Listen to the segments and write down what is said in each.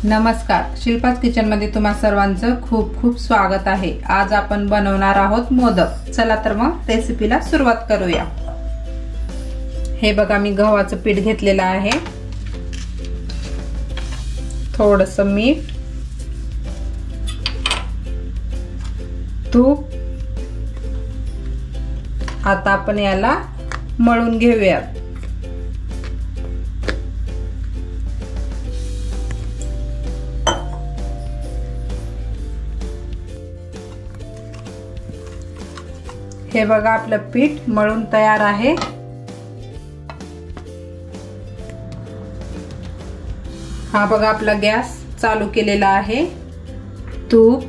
नमस्कार, शिल्पास किचन मध्ये तुम्हा सर्वांचं खूप खूप स्वागत आहे। आज आपण बनवणार आहोत मोदक। चला तर मग रेसिपीला सुरुवात करूया। हे बघा, मी गव्हाचं पीठ घेतलेलं आहे, थोडंसं मीठ, तूप। आता आपण याला मळून घेऊयात। हे बघा, आपलं पीठ मळून तयार आहे। हा बघा, आपला गॅस चालू केलेला आहे। तूप,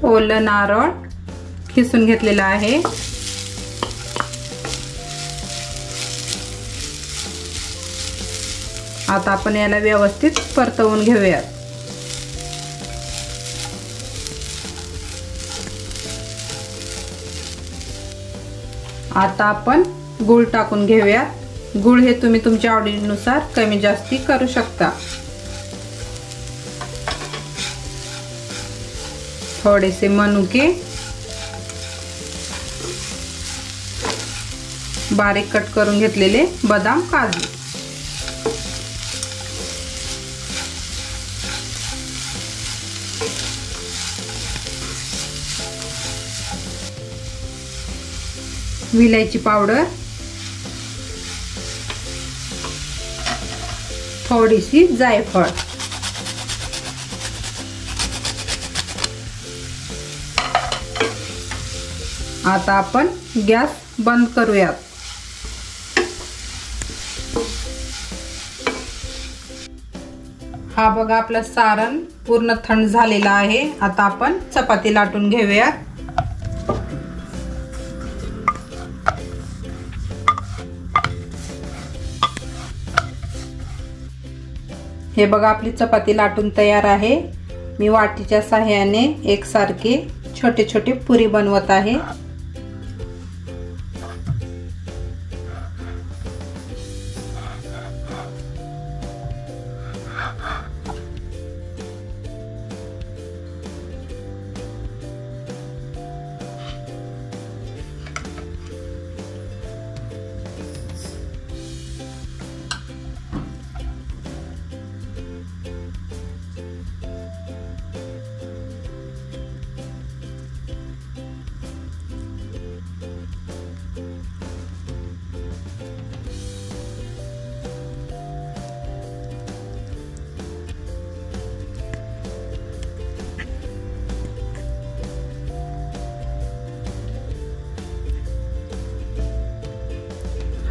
ओलं नारळ खिसून घेतलेला आहे, आता आपण याला व्यवस्थित परतवून घेऊयात। आता आपण गूळ टाकून घेऊयात। गूळ हे तुम्ही तुमच्या आवडीनुसार कमी जास्ती करू शकता। थोडेसे मनुके, बारीक कट करून घेतलेले बदाम, काजू। विलायची पावडर, थोडीशी जायफळ। आता आपण गॅस बंद करूयात। हा बघा, आपलं सारण पूर्ण थंड झालेलं आहे। आता आपण चपाती लाटून घेऊयात। हे बघा, आपली चपाती लाटून तयार आहे। मी वाटीच्या सहाय्याने एकसारखे छोटे छोटे पुरी बनवत आहे।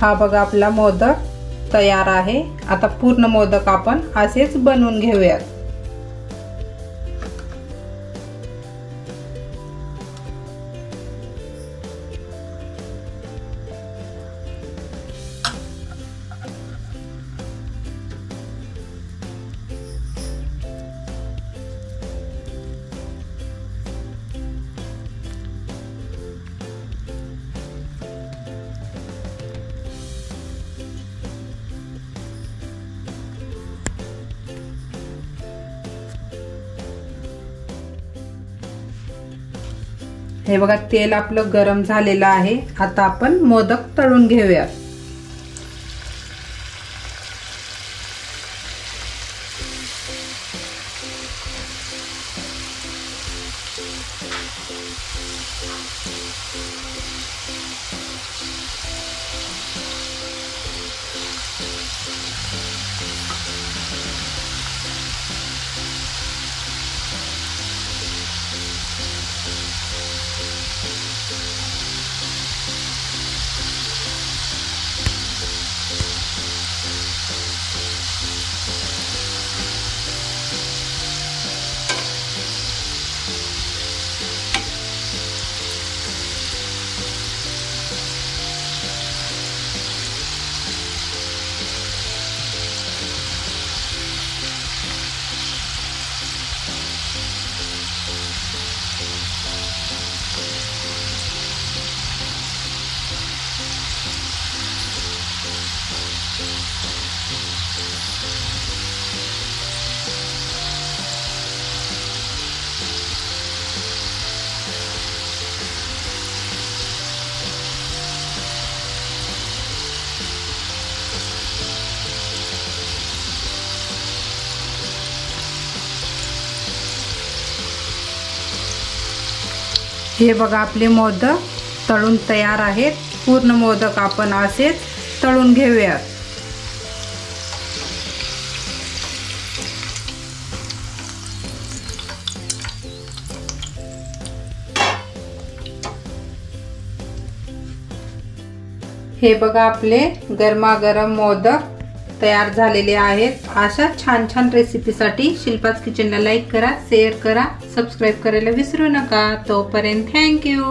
हा बघा, आपला मोदक तयार आहे। आता पूर्ण मोदक आपण असेच बनवून घेऊयात। हे बघा, तेल आपलं गरम झालेलं आहे। आता आपण मोदक तळून घेऊयात। हे बघा आपले मोदक तळून तयार आहेत। पूर्ण मोदक आपण असेच तळून घेऊयात। हे बघा आपले गरमागरम मोदक तयार झालेले आहेत। अशा छान छान रेसिपीसाठी शिल्पाज किचनला लाईक करा, शेअर करा, सबस्क्राइब करायला विसरू नका। तोपर्यंत थँक यू।